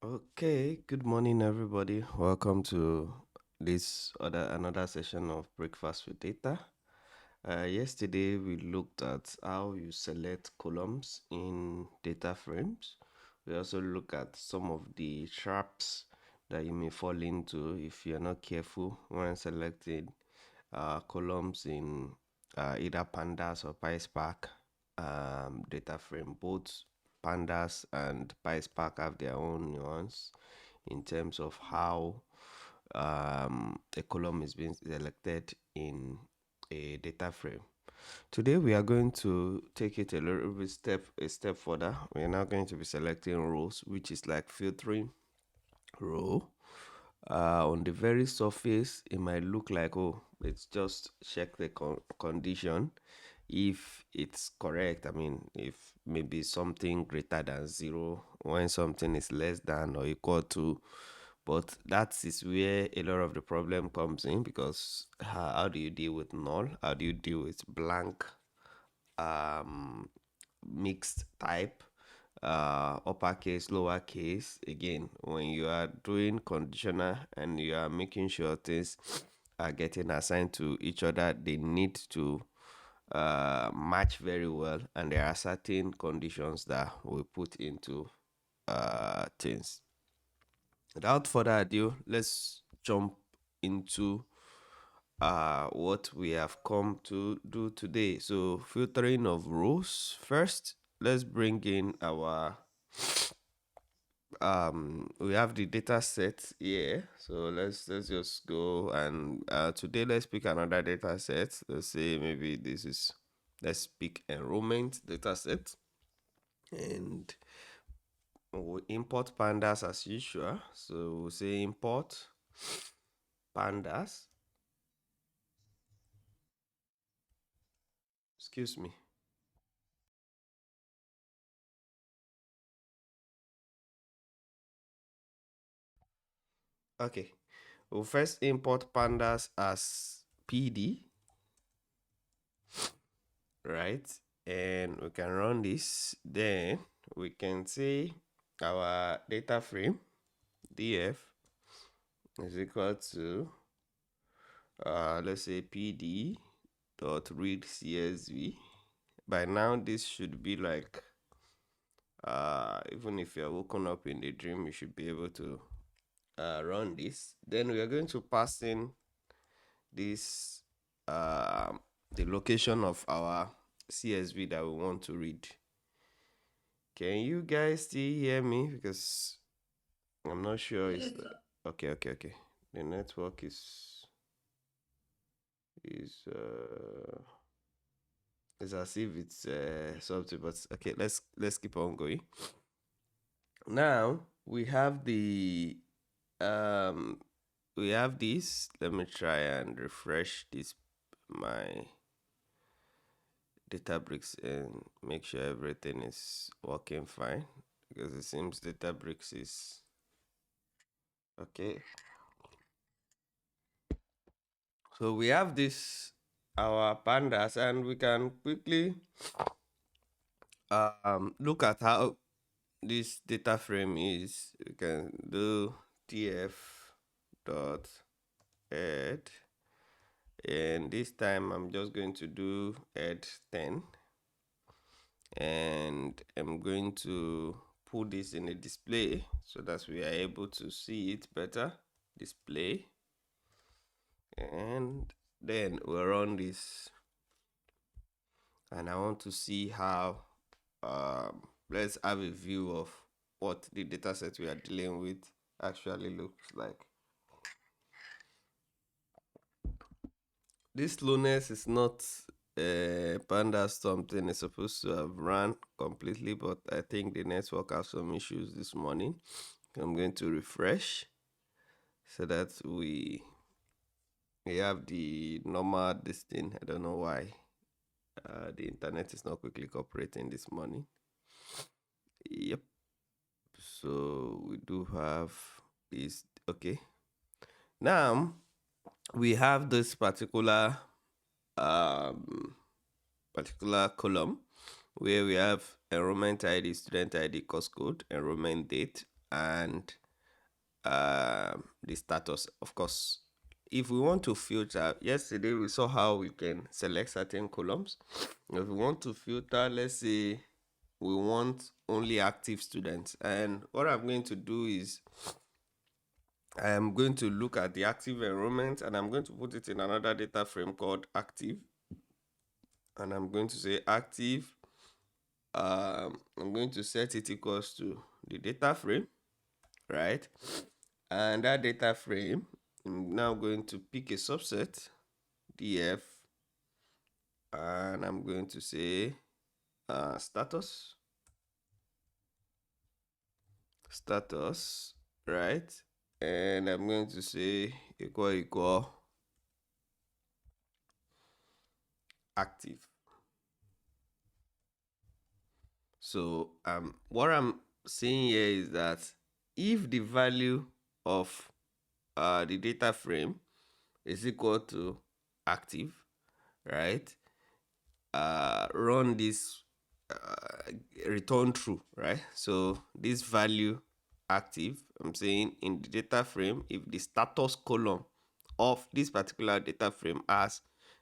Okay, good morning, everybody. Welcome to this another session of Breakfast with Data. Yesterday we looked at how you select columns in data frames. We also look at some of the traps that you may fall into if you're not careful when selecting columns in either Pandas or PySpark data frame. Both Pandas and PySpark have their own nuance in terms of how a column is being selected in a data frame. Today we are going to take it a little bit a step further. We are now going to be selecting rows, which is like filtering row. On the very surface, it might look like, oh, let's just check the condition if it's correct. I mean, if maybe something greater than 0 when something is less than or equal to. But that is where a lot of the problem comes in, because how do you deal with null? How do you deal with blank um, mixed type, uppercase, lowercase? Again, when you are doing conditional and you are making sure things are getting assigned to each other, they need to match very well, and there are certain conditions that we put into things. Without further ado, let's jump into what we have come to do today. So, filtering of rows. First, let's bring in our we have the data set here. So let's just go, and today let's pick another data set. Let's say maybe let's pick enrollment data set, and we'll import pandas as usual. So we'll say import pandas. Excuse me. Okay. We'll first import pandas as PD, right? And we can run this. Then we can say our data frame df is equal to let's say pd dot read csv. By now this should be like even if you're woken up in the dream, you should be able to run this. Then we are going to pass in this the location of our CSV that we want to read. Can you guys still hear me? Because I'm not sure it's okay. The network is it's as if it's something, but okay, let's keep on going. Now we have we have this. Let me try and refresh this my Databricks and make sure everything is working fine, because it seems Databricks is okay. So we have this our pandas, and we can quickly look at how this data frame is. We can do tf dot add, and this time I'm just going to do add 10, and I'm going to put this in a display so that we are able to see it better. Display, and then we'll run this, and I want to see how let's have a view of what the dataset we are dealing with actually looks like. This slowness is not Panda something is supposed to have run completely, but I think the network has some issues this morning. I'm going to refresh so that we have the normal this thing. I don't know why the internet is not quickly cooperating this morning. Yep. So we do have this. Okay. Now we have this particular column where we have enrollment ID, student ID, course code, enrollment date, and the status. Of course, if we want to filter, yesterday we saw how we can select certain columns. If we want to filter, let's say we want only active students, and what I'm going to do is I am going to look at the active enrollment, and I'm going to put it in another data frame called active, and I'm going to say active. I'm going to set it equals to the data frame, right? And that data frame, I'm now going to pick a subset, df, and I'm going to say status, right? And I'm going to say equal active. So what I'm saying here is that if the value of the data frame is equal to active, right? Run this return true, right? So this value active, I'm saying in the data frame, if the status column of this particular data frame has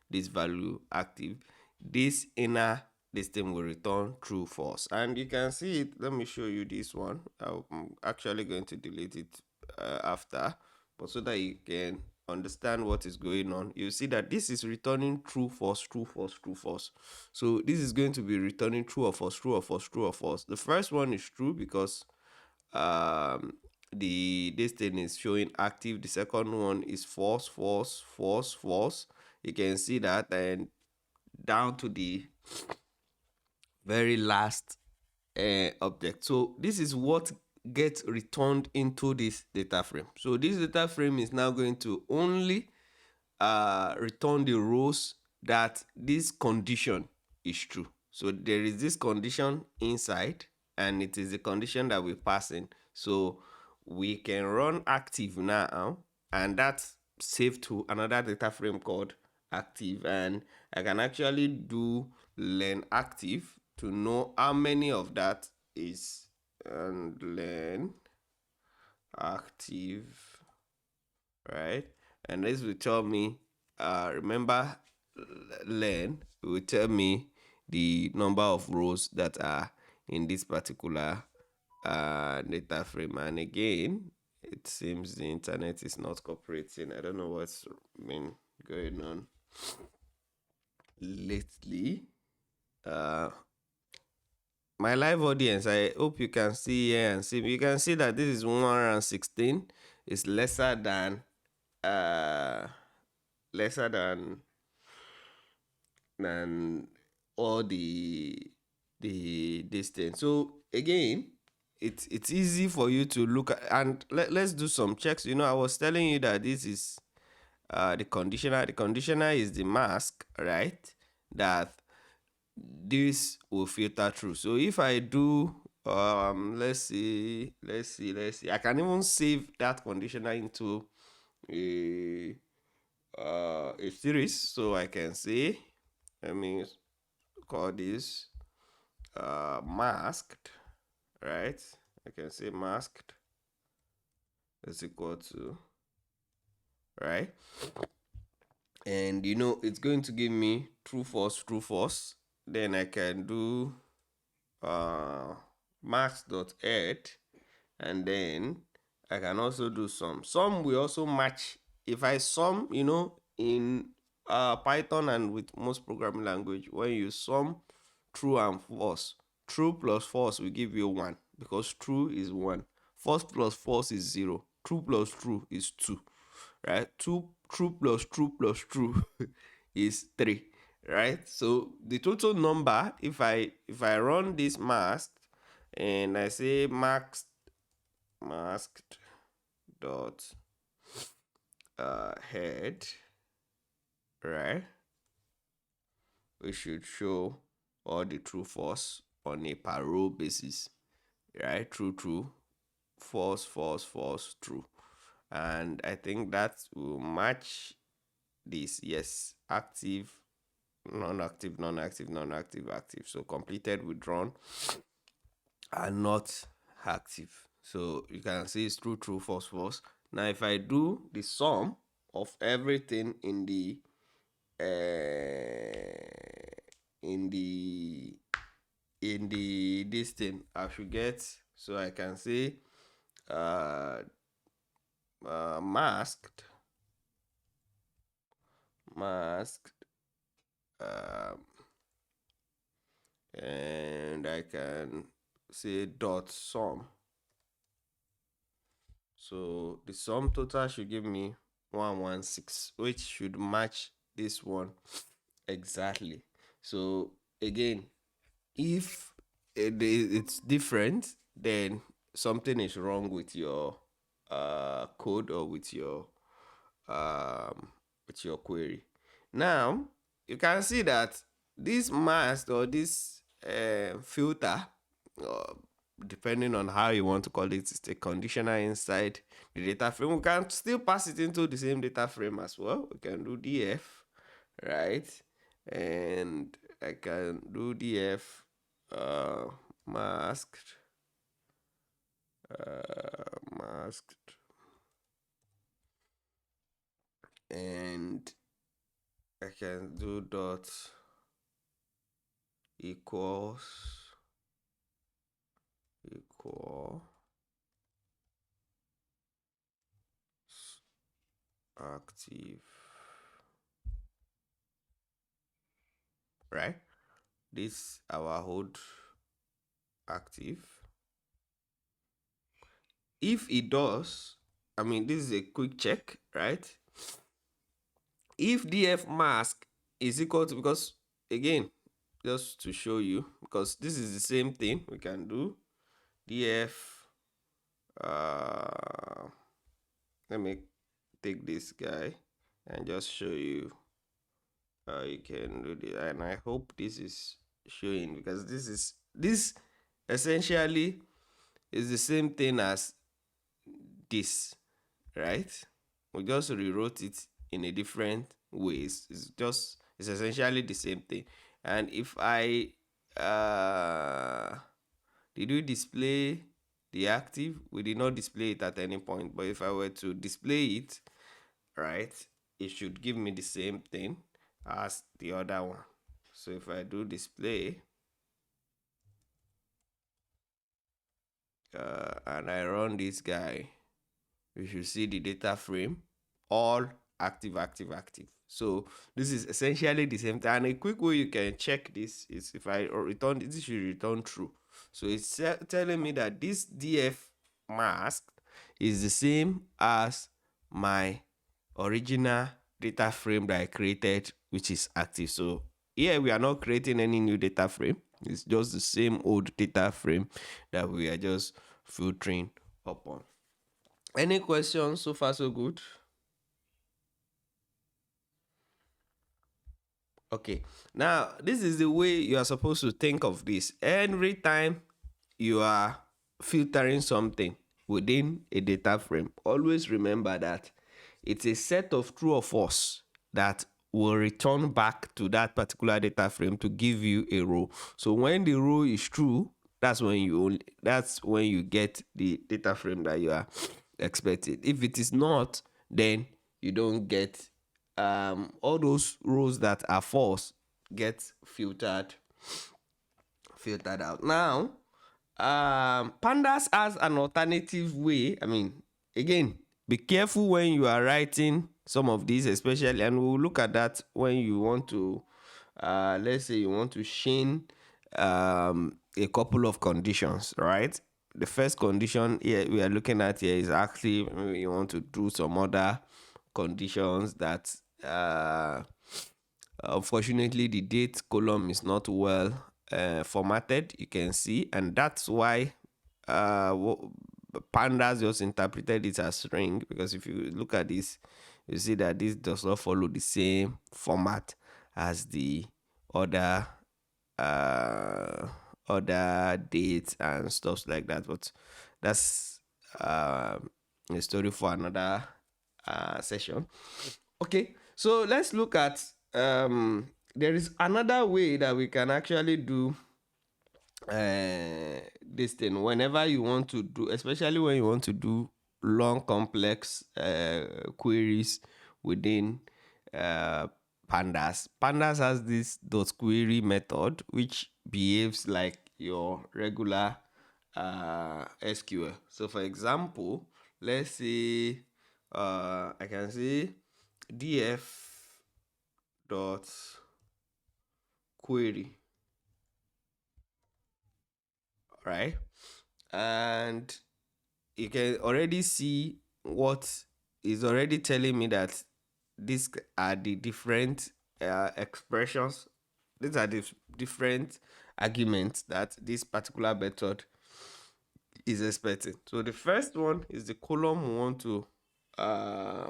this value active, this inner thing will return true false. And you can see it. Let me show you this one. I'm actually going to delete it after, but so that you can understand what is going on, you see that this is returning true, false, true, false, true, false. So this is going to be returning true or false, true or false, true or false. The first one is true because this thing is showing active. The second one is false, false, false, false. You can see that, and down to the very last object. So this is what gets returned into this data frame. So this data frame is now going to only return the rows that this condition is true. So there is this condition inside, and it is the condition that we pass in. So we can run active now, and that's saved to another data frame called active, and I can actually do learn active to know how many of that is, and learn active, right? And this will tell me, remember, learn will tell me the number of rows that are in this particular data frame. And again, it seems the internet is not cooperating. I don't know what's been going on lately. My live audience, I hope you can see here and see. You can see that this is 116. It's lesser than all the distance. So again, it's easy for you to look at, and let's do some checks. I was telling you that this is the conditioner. The conditioner is the mask, right? That this will filter through. So if I do let's see, I can even save that conditioner into a series. So I can say, let me call this masked, right? I can say masked is equal to, right? And it's going to give me true, false, true, false. Then I can do max.add, and then I can also do sum. Sum will also match. If I sum, in Python and with most programming language, when you sum true and false, true plus false will give you 1 because true is 1. False plus false is 0. True plus true is 2. Right? True plus true is 3. Right? So the total number, if I run this mask and I say masked dot head, right, we should show all the true false on a per row basis, right? True, false, true. And I think that will match this. Yes, active, non-active, active. So completed, withdrawn, and not active. So you can see it's true, true, false, false. Now if I do the sum of everything in the in the this thing, I should get, so I can say masked um, and I can say dot sum. So the sum total should give me 116, which should match this one exactly. So again, if it's different, then something is wrong with your code or um, with your query. Now you can see that this mask or this filter, uh, depending on how you want to call it, it's a conditioner inside the data frame. We can still pass it into the same data frame as well. We can do df, right? And I can do df masked masked, and I can do dot equals active, right? This our hold active. If it does, I mean, this is a quick check, right? If df mask is equal to, because again, just to show you, because this is the same thing, we can do df let me take this guy and just show you how you can do this. And I hope this is showing, because this essentially is the same thing as this, right? We just rewrote it in a different ways. It's essentially the same thing. And if I did we display the active? We did not display it at any point, but if I were to display it, right, it should give me the same thing as the other one. So if I do display and I run this guy, you should see the data frame all active, active, active. So this is essentially the same thing. And a quick way you can check this is if I return this, should return true. So it's telling me that this df mask is the same as my original data frame that I created, which is active. So here we are not creating any new data frame. It's just the same old data frame that we are just filtering upon. Any questions so far so good? Okay, now this is the way you are supposed to think of this. Every time you are filtering something within a data frame, always remember that it's a set of true or false that will return back to that particular data frame to give you a row. So when the row is true, that's when you get the data frame that you are expecting. If it is not, then you don't get all those rows that are false get filtered out. Now Pandas has an alternative way. I mean, again, be careful when you are writing some of these, especially, and we'll look at that when you want to let's say you want to chain a couple of conditions, right? The first condition here we are looking at here is actually you want to do some other conditions that unfortunately the date column is not well formatted, you can see, and that's why Pandas just interpreted it as string, because if you look at this, you see that this does not follow the same format as the other dates and stuff like that. But that's a story for another session. Okay, so let's look at there is another way that we can actually do this thing whenever you want to do, especially when you want to do long complex queries within uh, pandas. Pandas has this dot query method which behaves like your regular SQL. So for example, let's say I can say df dot query, right? And you can already see what is already telling me that these are the different expressions. These are the different arguments that this particular method is expecting. So the first one is the column we want to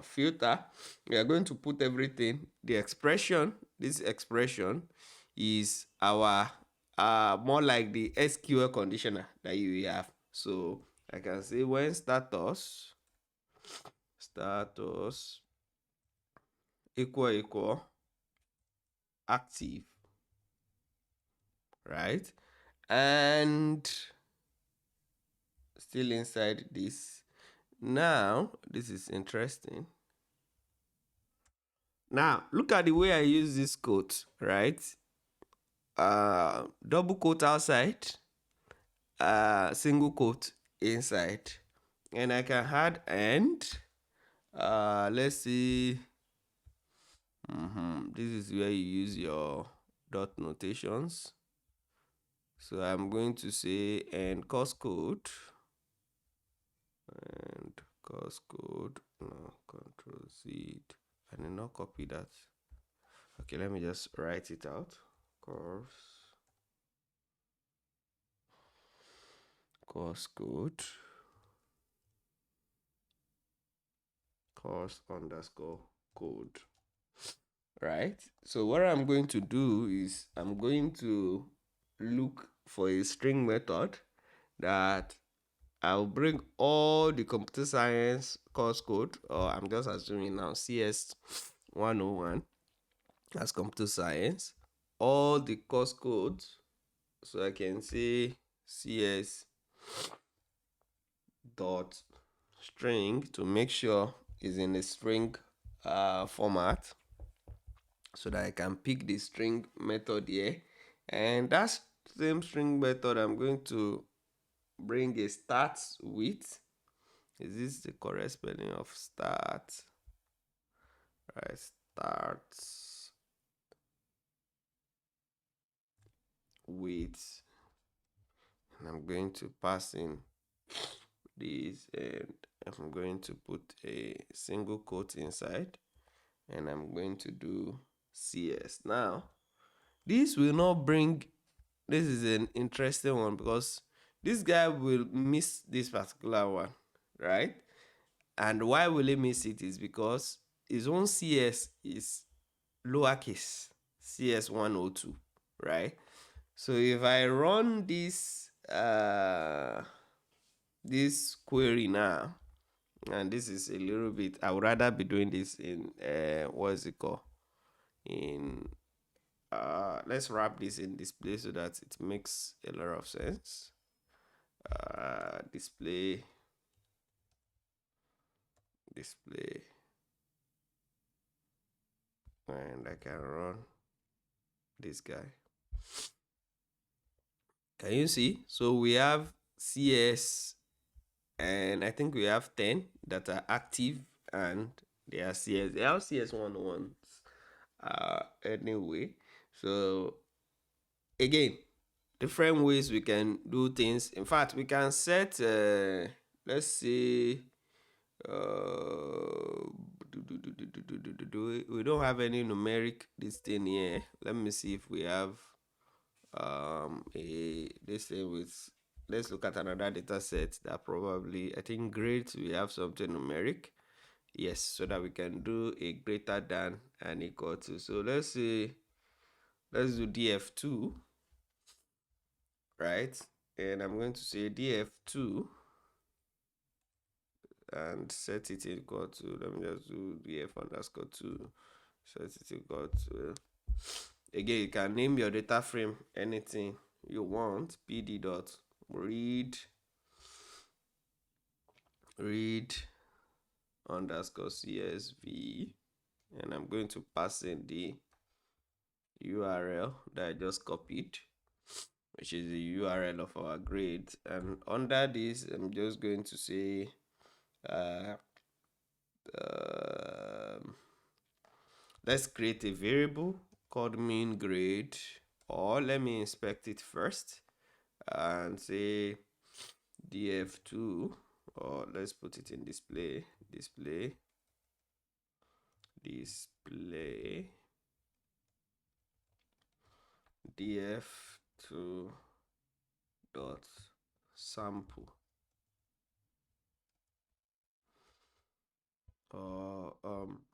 filter. We are going to put everything. The expression, this expression is our more like the SQL conditioner that you have. So I can say when status equal active, right? And still inside this. Now, this is interesting. Now, look at the way I use this quote, right? Double quote outside, single quote inside. And I can add and. Let's see. This is where you use your dot notations. So I'm going to say and course code. And course code. No, control Z. I did not copy that. Okay, let me just write it out. Course code. Course underscore code. Right? So what I'm going to do is I'm going to look for a string method that I'll bring all the computer science course code, or I'm just assuming now CS 101 as computer science, all the course codes. So I can say CS dot string to make sure is in a string format, so that I can pick the string method here. And that same string method, I'm going to bring a start with. Is this the correct spelling of start? Right, starts with. And I'm going to pass in this, and I'm going to put a single quote inside, and I'm going to do CS. Now, this will not bring, this is an interesting one because this guy will miss this particular one, right? And why will he miss it is because his own CS is lowercase, CS 102, right? So if I run this query now, and this is a little bit, I would rather be doing this in what is it called, in let's wrap this in display so that it makes a lot of sense. Display, and I can run this guy. Can you see? So we have CS, and I think we have 10 that are active, and they are CS. They are CS 101s anyway. So again, different ways we can do things. In fact, we can set let's say we don't have any numeric this thing here. Let me see if we have this thing with, let's look at another data set that probably, I think grades, we have something numeric. Yes, so that we can do a greater than and equal to. So let's say, let's do df2, right? And I'm going to say df2 and set it equal to, let me just do df underscore 2, set it equal to, again, you can name your data frame anything you want pd dot read underscore csv, and I'm going to pass in the URL that I just copied, which is the URL of our grade. And under this, I'm just going to say let's create a variable called mean grade, or let me inspect it first and say df2, or let's put it in display df2 dot sample.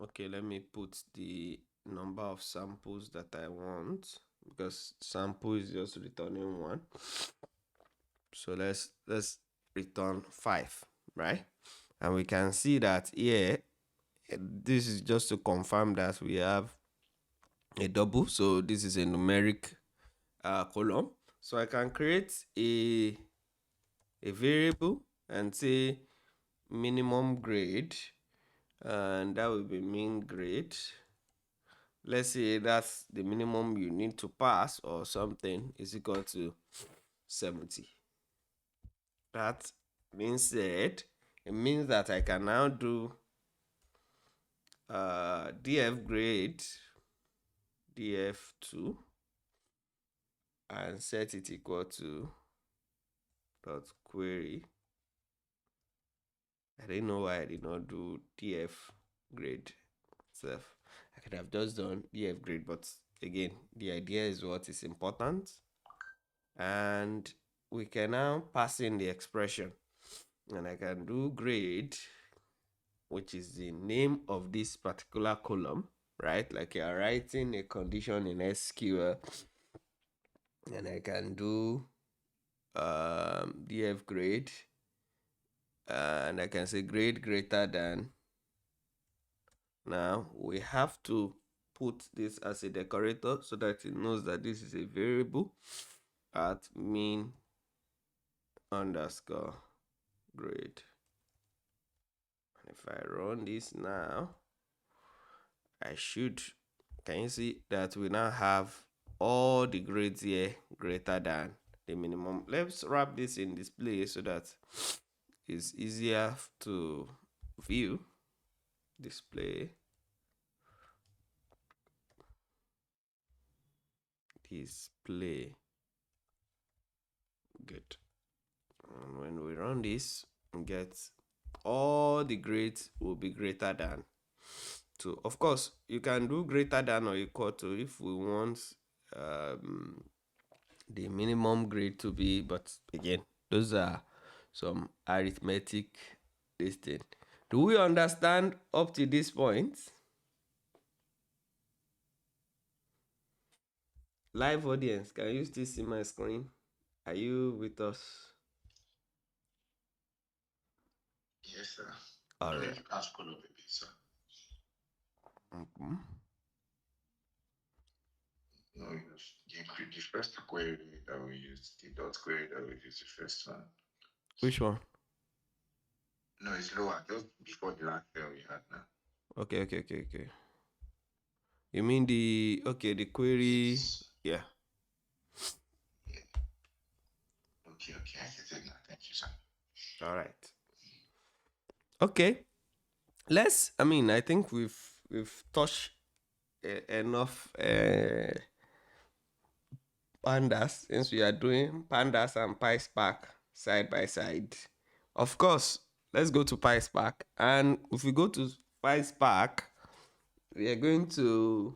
Okay, let me put the number of samples that I want, because sample is just returning one. So let's return 5, right? And we can see that here, this is just to confirm that we have a double. So this is a numeric column. So I can create a variable and say minimum grade, and that will be mean grade. Let's say that's the minimum you need to pass or something, is equal to 70. That being said, it means that I can now do df grade df2 and set it equal to dot query. I didn't know why I did not do df grade itself. I could have just done df grade, but again, the idea is what is important. And we can now pass in the expression, and I can do grade, which is the name of this particular column, right? Like you are writing a condition in SQL, and I can do df grade, and I can say grade greater than. Now we have to put this as a decorator so that it knows that this is a variable at mean underscore grade. And if I run this now, I should, can you see that we now have all the grades here greater than the minimum. Let's wrap this in display so that it's easier to view. Display good. And when we run this, we get all the grades will be greater than 2. Of course, you can do greater than or equal to if we want the minimum grade to be, but again, those are some arithmetic listing. Do we understand up to this point? Live audience, can you still see my screen? Are you with us? Yes, sir. All No, right. you can scroll up a bit, sir. Mm-hmm. No, the first query that we used, the dot query that we used, the first one. Which one? No, it's lower, just before the last cell we had now. Okay. You mean the query? Yes. Yeah. Yeah. Okay, I get it now. Thank you, sir. All right. Okay. I think we've touched enough pandas, since we are doing pandas and PySpark side by side. Of course, let's go to PySpark. And if we go to PySpark, we are going to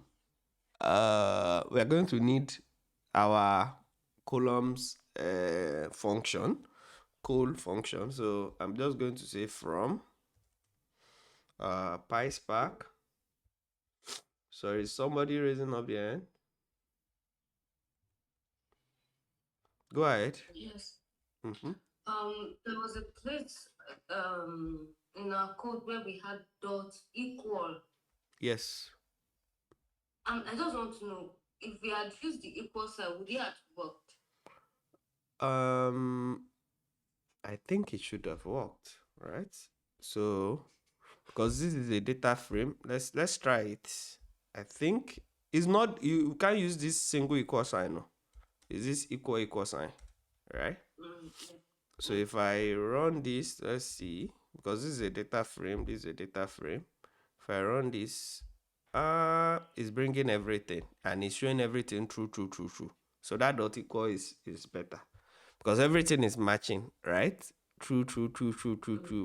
need our columns function, call function. So I'm just going to say from PySpark. Sorry, somebody raising up their hand? Go ahead. Yes. Mm-hmm. There was a place in our code where we had dot equal. Yes. I just want to know if we had used the equal sign, would it have worked? I think it should have worked, right? So because this is a data frame, let's try it. I think it's not, you can't use this single equal sign. No, is this equal sign, right? So if I run this, let's see, because this is a data frame, this is a data frame. If I run this, it's bringing everything and it's showing everything true. So that dot equal is better because everything is matching, right? True.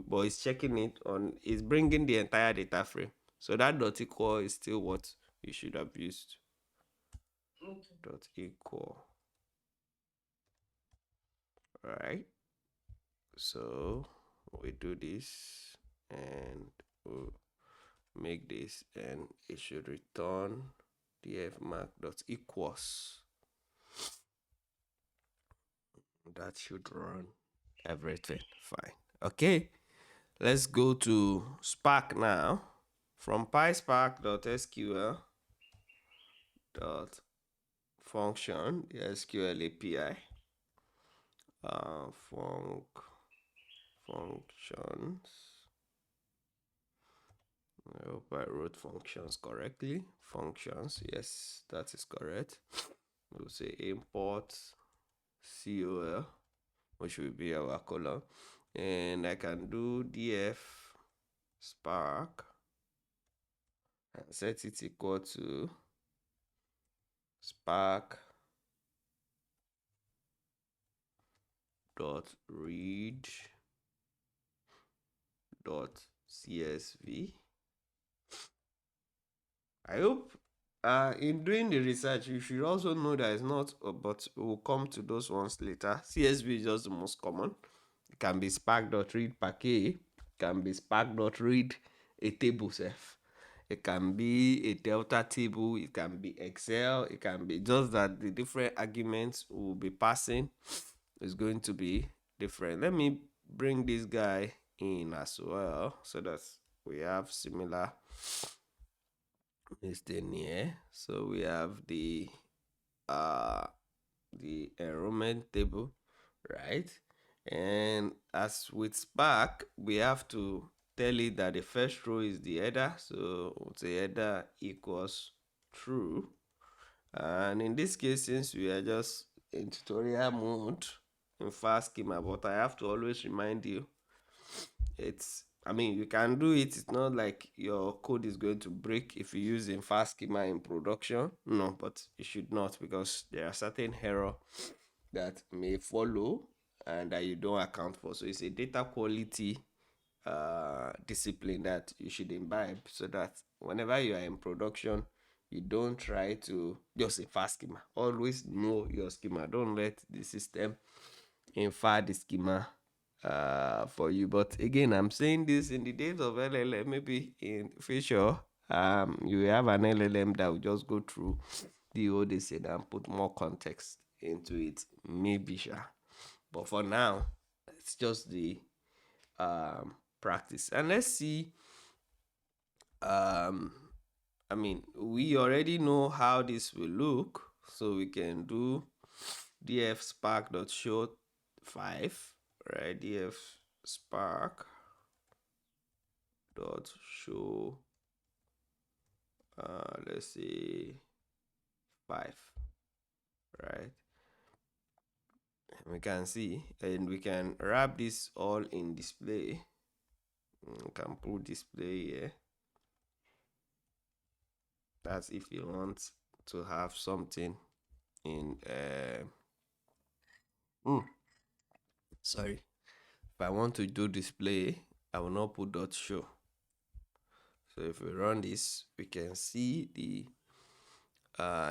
But it's checking it on, it's bringing the entire data frame. So that dot equal is still what you should have used. Dot equal. Right. So we do this and we'll make this and it should return df mark dot equals. That should run everything fine. Okay, let's go to Spark now. From PySpark.sql dot function, the SQL API, functions. I hope I wrote functions correctly. Functions, yes, that is correct. We'll say import col, which will be our column, and I can do df spark and set it equal to spark dot read dot csv. I hope in doing the research you should also know that it's not, but we'll come to those ones later. CSV is just the most common. It can be spark.read package, it can be spark.read a table self, it can be a delta table, it can be Excel, it can be just that the different arguments will be passing is going to be different. Let me bring this guy in as well so that we have similar this thing here. So we have the enrollment table, right? And as with Spark, we have to tell it that the first row is the header. So the header equals true. And in this case, since we are just in tutorial mode in fast schema, but I have to always remind you, you can do it. It's not like your code is going to break if you use in fast schema in production. No, but you should not, because there are certain error that may follow and that you don't account for. So it's a data quality discipline that you should imbibe, so that whenever you are in production, you don't try to just a fast schema. Always know your schema. Don't let the system infer the schema for you. But again, I'm saying this in the days of LLM. Maybe in future, you have an LLM that will just go through the whole they said and put more context into it. Maybe sure. But for now, it's just the practice. And let's see. We already know how this will look, so we can do df spark dot show 5, right? Df spark dot show let's say 5, right? And we can see, and we can wrap this all in display. We can put display here. That's if you want to have something in sorry, if I want to do display, I will not put dot show. So if we run this, we can see the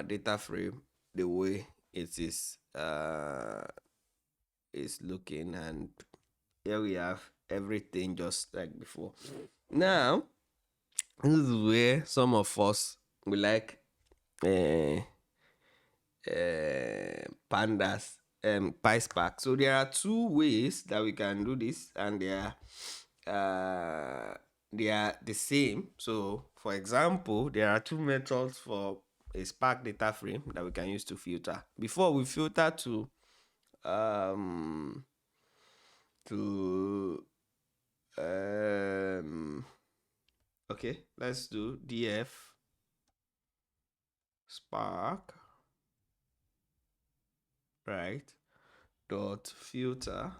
data frame the way it is looking, and here we have everything just like before. Now this is where some of us we like pandas and PySpark. So there are two ways that we can do this, and they are the same. So for example, there are two methods for a Spark data frame that we can use to filter. Before we filter to to okay, let's do df spark, right, dot filter,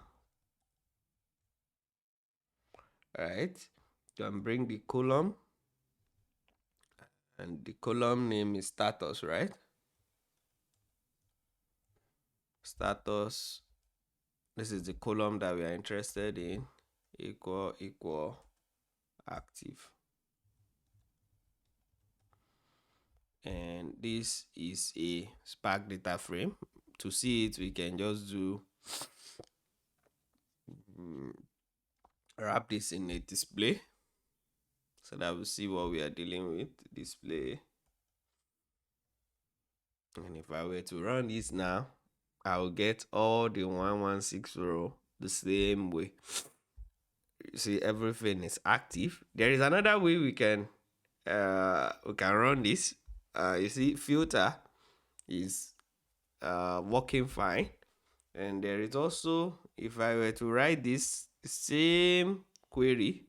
right, can bring the column, and the column name is status, right? Status, this is the column that we are interested in, equal active. And this is a Spark data frame. To see it, we can just do wrap this in a display so that we see what we are dealing with. Display. And if I were to run this now, I will get all the 116 row the same way. You see, everything is active. There is another way we can run this. You see, filter is working fine. And there is also, if I were to write this same query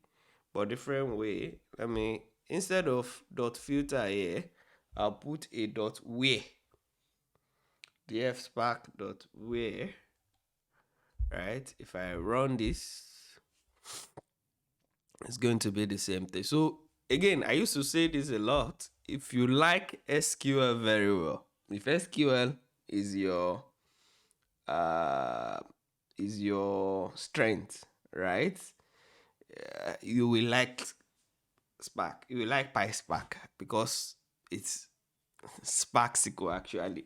but different way, let me, instead of dot filter here, I'll put a dot where, df spark dot where, right? If I run this, it's going to be the same thing. So again, I used to say this a lot. If you like SQL very well, if SQL is your strength, right? You will like Spark. You will like PySpark because it's Spark SQL actually.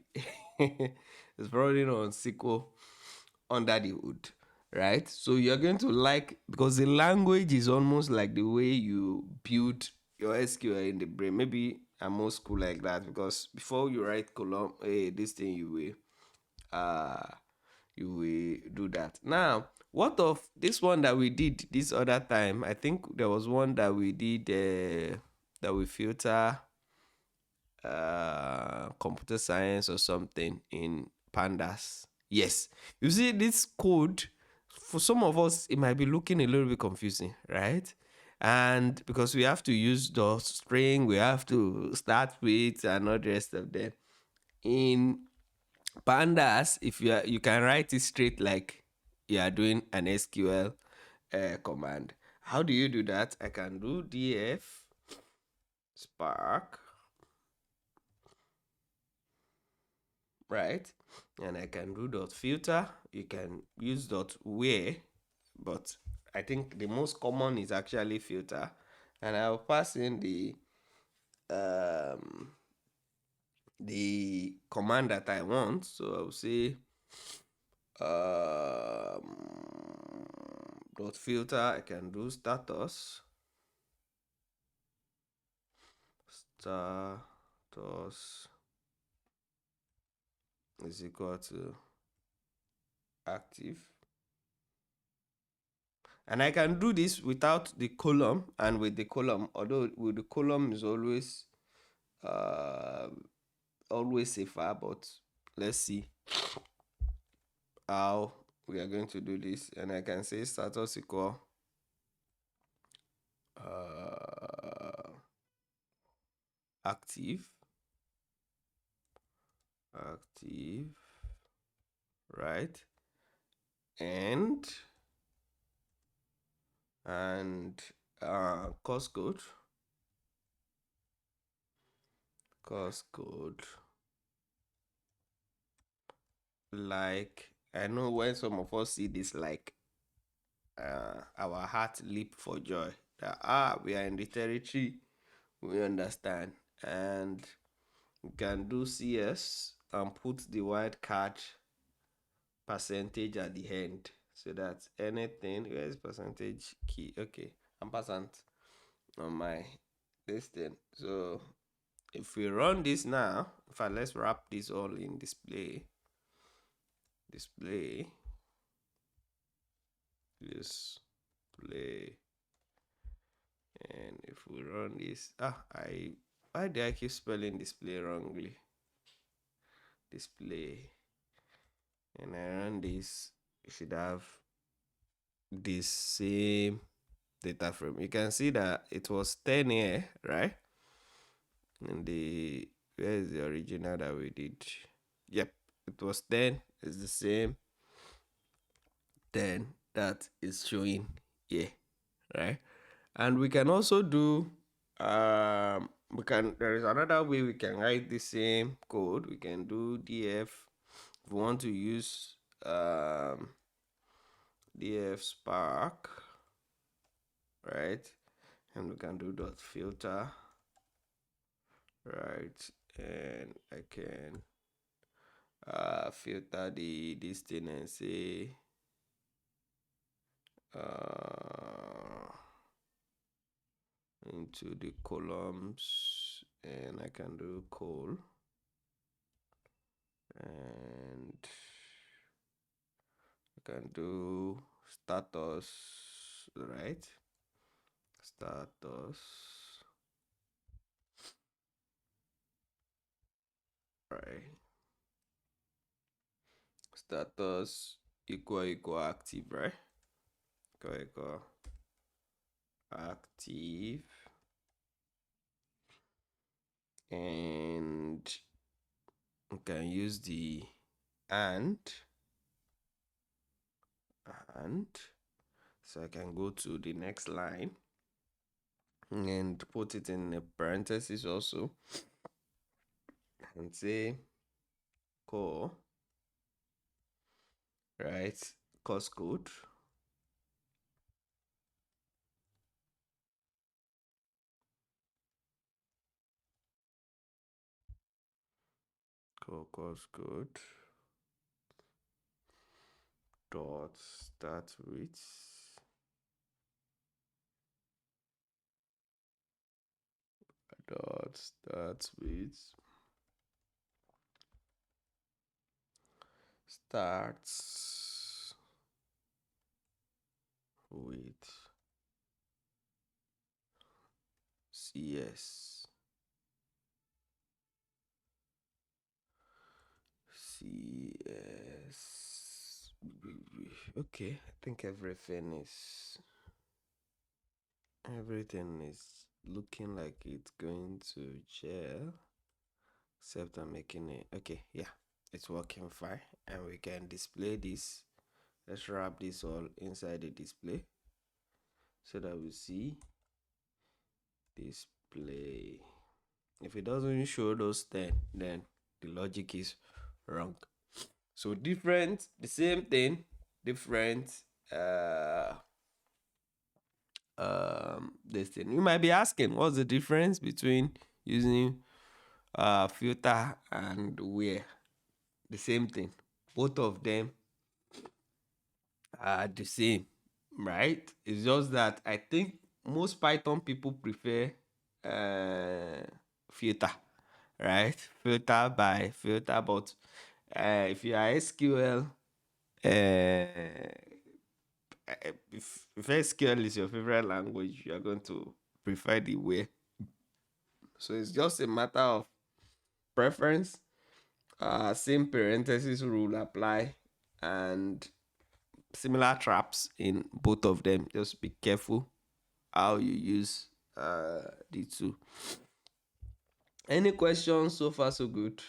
It's running on SQL under the hood, right? So you're going to like, because the language is almost like the way you build your SQL in the brain. Maybe I'm old school like that, because before you write column, this thing you will do that. Now, what of this one that we did this other time? I think there was one that we did that we filter computer science or something in Pandas. Yes, you see, this code for some of us it might be looking a little bit confusing, right? And because we have to use the string, we have to start with and all the rest of them. In Pandas, if you can write it straight like you are doing an SQL command. How do you do that? I can do df spark, right? And I can do dot filter. You can use dot where, but I think the most common is actually filter. And I'll pass in the command that I want. So I'll say dot filter. I can do status is equal to active. And I can do this without the column and with the column, although with the column is always safer, but let's see how we are going to do this. And I can say status equal active, right? And course code like, I know when some of us see this, like our heart leap for joy that we are in the territory, we understand. And we can do CS and put the wildcard percentage at the end, so that anything, where is percentage key? Okay, ampersand on my this thing. So if we run this now, let's wrap this all in display, and if we run this, why did I keep spelling display wrongly? Display. and I run this, you should have this same data frame. You can see that it was 10 here, right? And where is the original that we did? Yep, it was 10. It's the same 10 that is showing here, right? And we can also do there is another way we can write the same code. We can do df if we want to use df spark, right? And we can do dot filter, right? And I can filter this thing and say into the columns, and I can do col, and I can do status, right? Status, right? Status equal active, right? Equal active, and we can use the and so I can go to the next line and put it in a parenthesis also and say core, right? Course code, course code dot start with starts with CS. Okay, I think everything is looking like it's going to gel, except I'm making it. Okay, yeah, it's working fine, and we can display this. Let's wrap this all inside the display so that we see display. If it doesn't show those 10, then the logic is wrong. So different, the same thing, different this thing. You might be asking, what's the difference between using filter and where? The same thing. Both of them are the same, right? It's just that I think most Python people prefer filter, right? Filter by filter, but if you are SQL, if SQL is your favorite language, you are going to prefer the way. So it's just a matter of preference. Same parenthesis rule apply, and similar traps in both of them. Just be careful how you use the two. Any questions so far so good?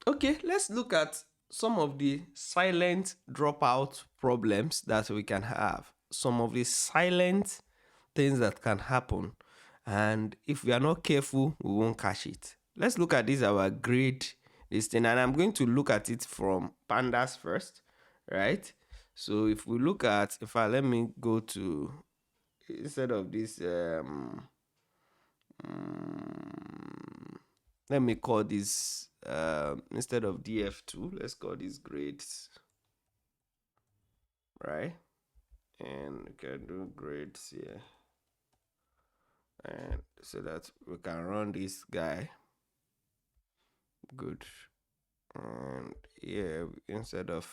Okay, let's look at some of the silent dropout problems that we can have. Some of the silent things that can happen. And if we are not careful, we won't catch it. Let's look at this, our grade, this thing. And I'm going to look at it from pandas first, right? So if we look at, let me go to, instead of this, let me call this, instead of df2, let's call this grades, right? And we can do grades here, and so that we can run this guy. Good. And yeah, instead of,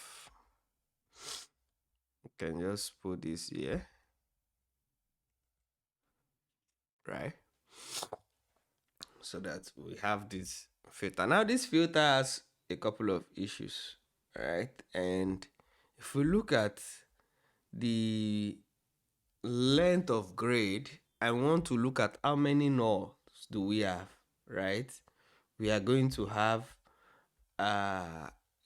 we can just put this here, right? so that we have this filter. Now this filter has a couple of issues, right? And if we look at the length of grade, I want to look at how many nulls do we have, right? We are going to have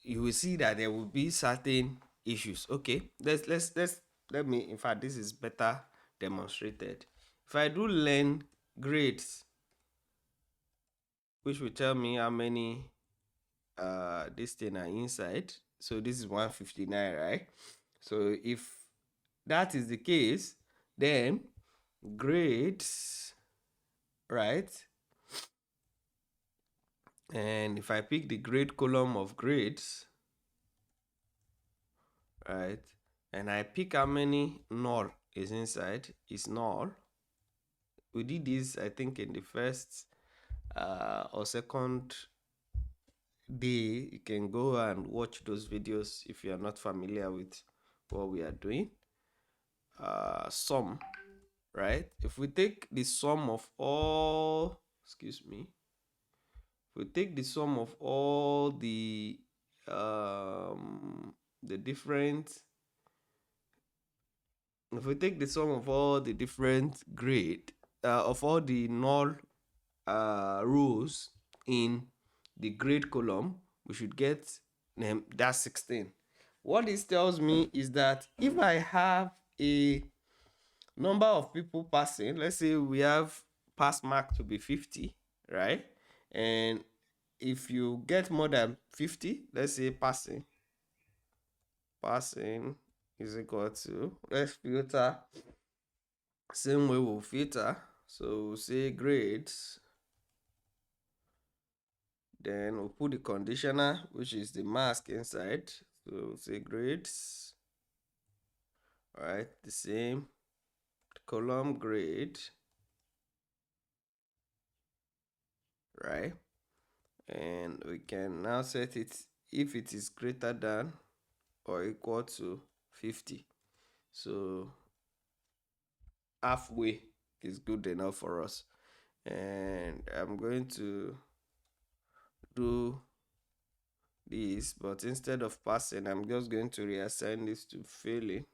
you will see that there will be certain issues. Okay, let me, in fact, this is better demonstrated. If I do learn grades, which will tell me how many this thing are inside. So this is 159, right? So if that is the case, then grades, right? And if I pick the grade column of grades, right, and I pick how many null is inside, is null. We did this, I think, in the first or second day. You can go and watch those videos if you are not familiar with what we are doing. Sum, right? If we take the sum of all, excuse me, if we take the sum of all the different, if we take the sum of all the different grade of all the null rows in the grade column, we should get that's 16. What this tells me is that if I have a number of people passing, let's say we have pass mark to be 50, right? And if you get more than 50, let's say passing is equal to, let's filter same way we'll filter. So we'll say grades, then we'll put the conditioner, which is the mask inside. So we'll say grades, all right, the same column grade, right? And we can now set it if it is greater than or equal to 50. So halfway is good enough for us. And I'm going to do this, but instead of passing, I'm just going to reassign this to failing.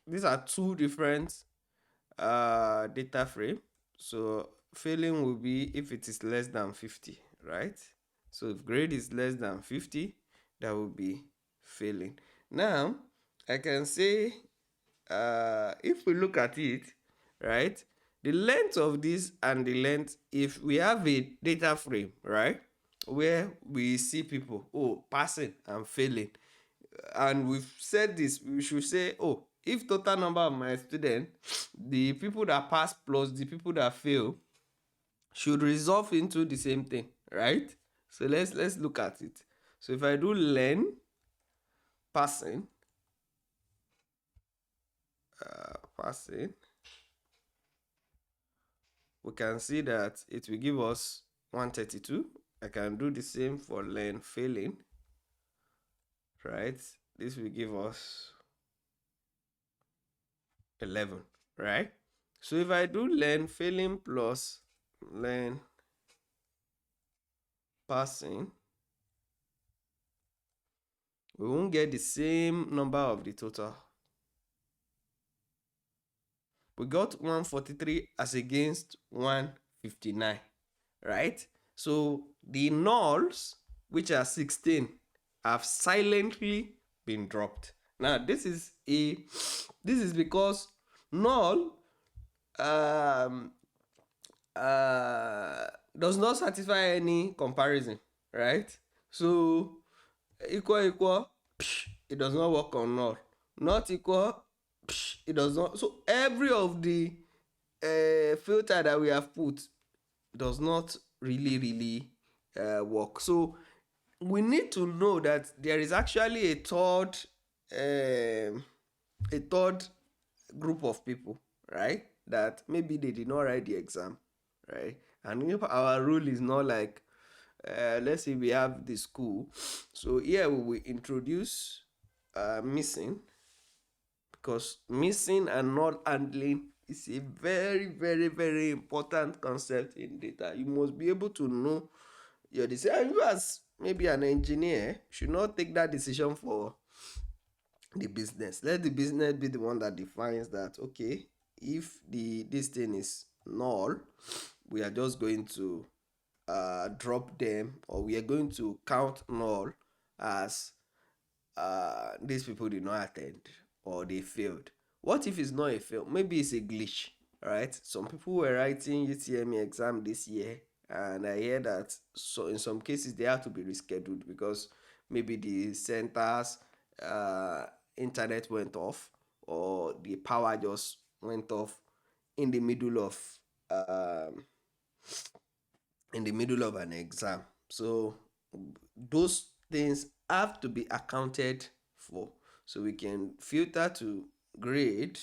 These are two different data frame. So failing will be if it is less than 50, right? So if grade is less than 50, that will be failing. Now I can say if we look at it, right, the length of this and the length, if we have a data frame, right, where we see people passing and failing, and we've said this, we should say, if total number of my students, the people that pass plus the people that fail, should resolve into the same thing, right? So let's look at it. So if I do learn passing, we can see that it will give us 132. I can do the same for learn failing, right? This will give us 11, right? So if I do learn failing plus learn passing, we won't get the same number of the total. We got 143 as against 159, right? So the nulls, which are 16, have silently been dropped. Now this is because null does not satisfy any comparison, right? So equal, it does not work on null. Not equal, it does not. So every of the filter that we have put does not really work. So we need to know that there is actually a third group of people, right, that maybe they did not write the exam, right? And if our rule is not like let's say we have the school, so here we will introduce missing, because missing and not handling It's a very, very, very important concept in data. You must be able to know your decision. And you, as maybe an engineer, should not take that decision for the business. Let the business be the one that defines that, okay, if this thing is null, we are just going to drop them, or we are going to count null as these people did not attend or they failed. What if it's not a fail? Maybe it's a glitch, right? Some people were writing UTME exam this year, and I hear that so in some cases they have to be rescheduled because maybe the center's uh, internet went off, or the power just went off in the middle of um, an exam. So those things have to be accounted for. So we can filter to grade,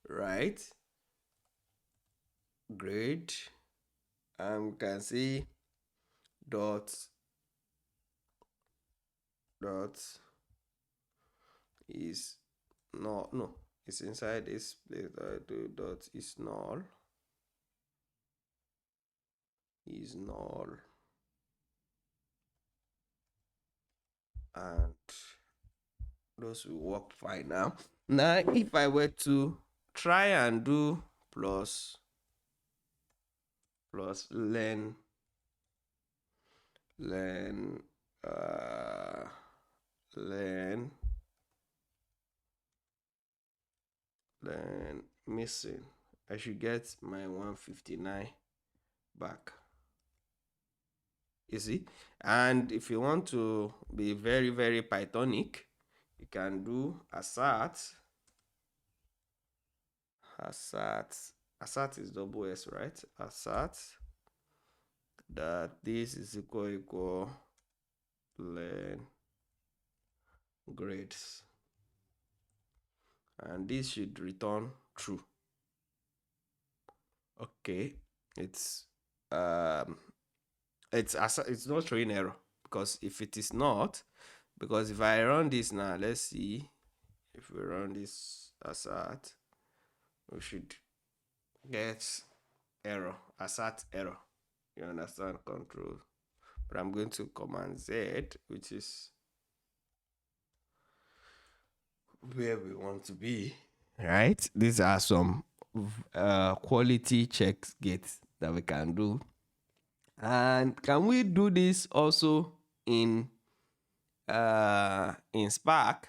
right? Grade, and we can see dot dot is no, it's inside this place. Do dot is null, is null, and those will work fine now. Now, if I were to try and do plus learn learn uh learn missing, I should get my 159 back. You see? And if you want to be very, very Pythonic, you can do assert is double S, right? Assert that this is equal learn grades, and this should return true. Okay, it's not showing error, because if it is not, because if I run this now, let's see if we run this assert, we should get error, assert error. You understand? Control, but I'm going to Command Z, which is where we want to be, right? These are some quality checks gates that we can do. And can we do this also in Spark?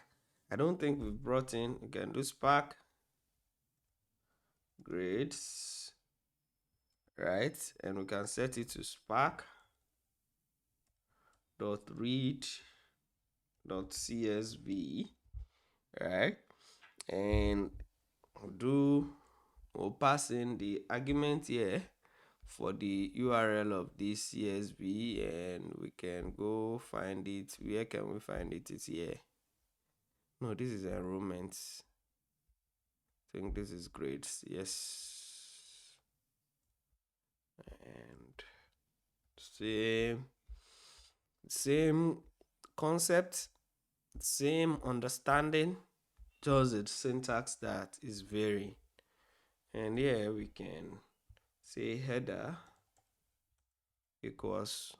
I don't think we've brought in. We can do Spark grades, right? And we can set it to Spark dot read dot CSV, right? And we'll pass in the argument here for the URL of this CSV, and we can go find it. Where can we find it? It's here. No, this is enrollment. I think this is grades. Yes. And same concept, same understanding, just the syntax that is varying. And here we can say header equals,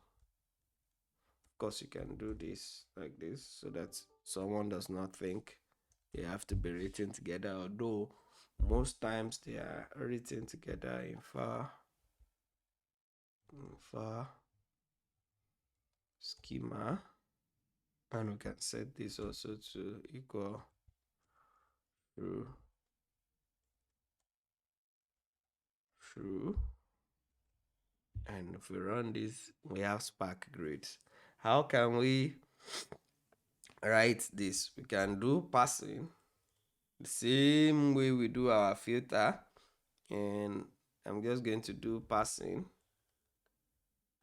of course you can do this like this so that someone does not think they have to be written together, although most times they are written together in far schema. And we can set this also to equal true, and if we run this, we have Spark grades. How can we write this? We can do passing the same way we do our filter, and I'm just going to do passing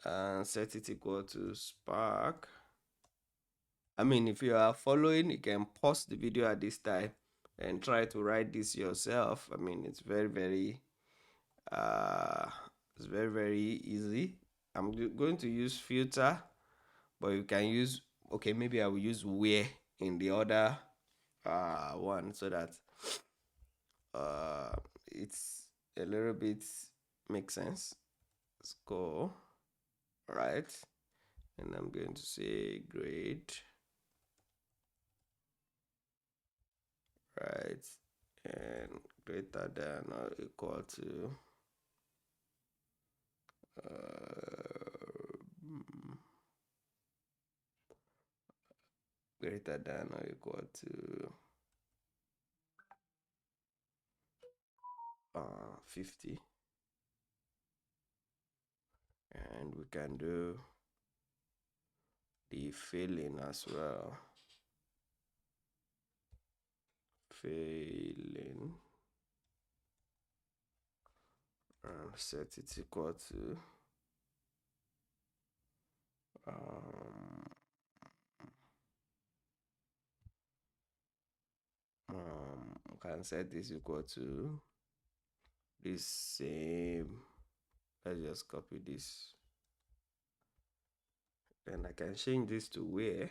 and set it equal to Spark. I mean, if you are following, you can pause the video at this time and try to write this yourself. I mean, it's very, very easy. I'm going to use filter, but you can use, okay, maybe I will use where in the other one, so that it's a little bit makes sense. Let's go right, and I'm going to say grade right and greater than or equal to greater than or equal to 50, and we can do the filling as well. Filling and set it equal to can set this equal to this same. Let's just copy this. Then I can change this to where.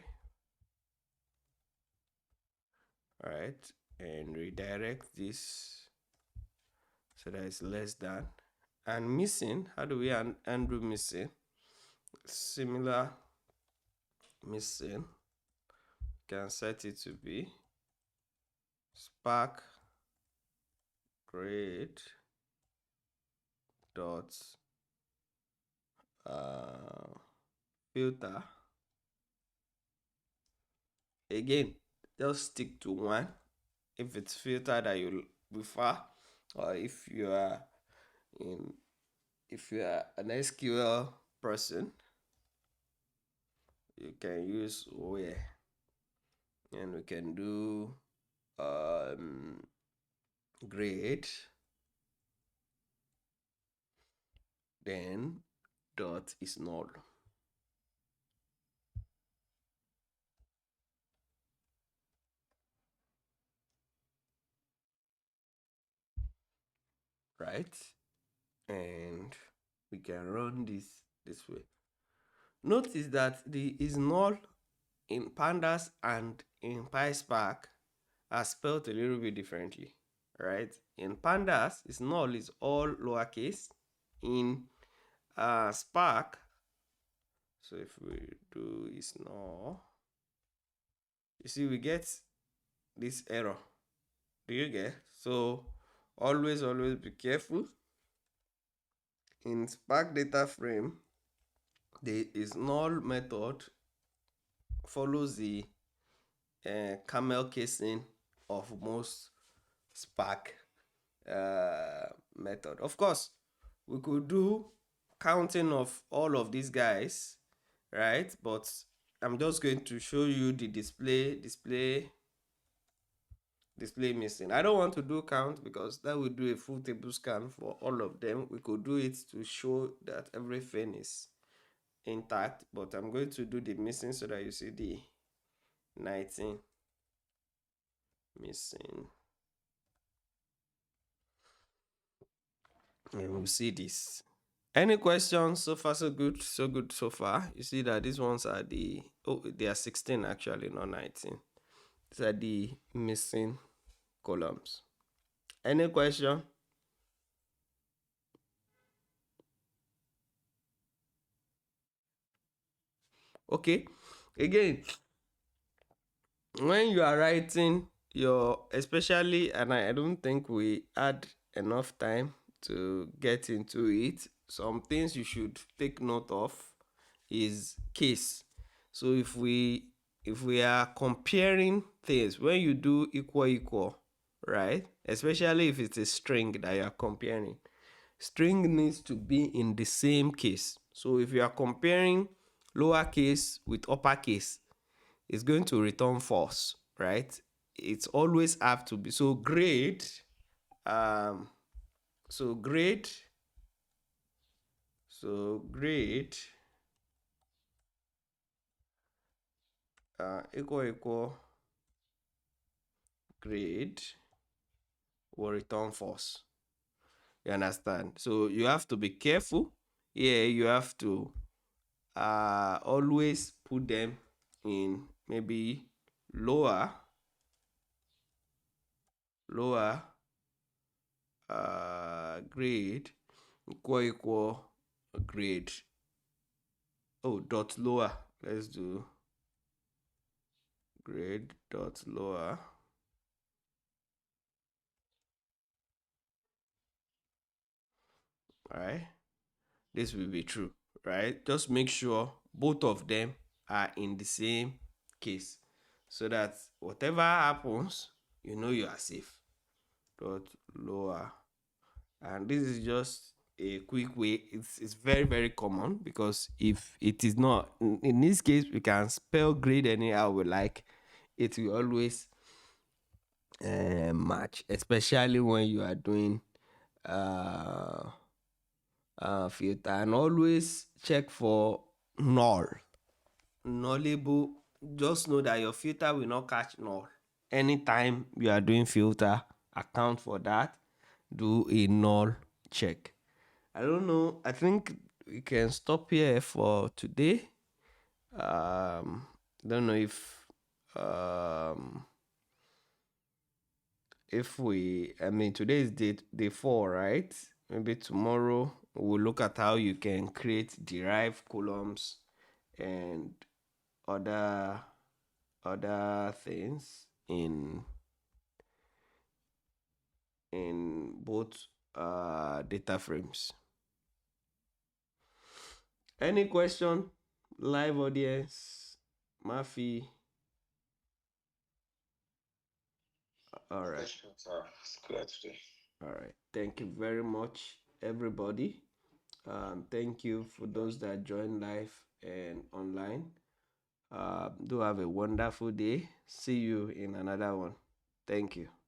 Alright, and redirect this so that it's less than. And missing, how do we undo missing? Similar missing, can set it to be spark grade dot filter. Again, just stick to one if it's filter that you prefer, or if you are an SQL person, you can use where, and we can do grade, then dot is null. Right, and we can run this way. Notice that the is null in Pandas and in PySpark are spelled a little bit differently. Right, in Pandas, is null is all lowercase. In Spark, so if we do is null, you see we get this error. Do you get? So always be careful. In Spark DataFrame, the is null method follows the camel casing of most Spark method. Of course, we could do counting of all of these guys, right? But I'm just going to show you the display missing. I don't want to do count because that will do a full table scan for all of them. We could do it to show that everything is intact, but I'm going to do the missing so that you see the 19 missing, and we'll see this. Any questions? So far so good so far. You see that these ones are they are 16 actually, not 19. These are the missing columns. Any question? Okay, again, when you are writing your, especially, and I don't think we had enough time to get into it, some things you should take note of is case. So if we are comparing things, when you do equal, right, especially if it's a string that you are comparing, string needs to be in the same case. So if you are comparing lowercase with uppercase, it's going to return false, right? It's always have to be. So grade, um, so grade, equal grade will return false. You understand? So you have to be careful. Yeah, you have to always put them in maybe lower grade equal grade. Oh, dot lower. Let's do grade dot lower. Right, this will be true, right? Just make sure both of them are in the same case so that whatever happens, you are safe. Dot lower. And this is just a quick way. It's very, very common, because if it is not, in this case, we can spell grade anyhow we like. It will always match, especially when you are doing uh, filter. And always check for null. Nullable. Just know that your filter will not catch null. Anytime you are doing filter, account for that. Do a null check. I don't know. I think we can stop here for today. Don't know um if we, I mean, today is day 4, right? Maybe tomorrow we'll look at how you can create derived columns and other things in both data frames. Any question? Live audience, Mafi. All right. Questions are clear today. All right. Thank you very much, everybody. Thank you for those that join live and online. Do have a wonderful day. See you in another one. Thank you.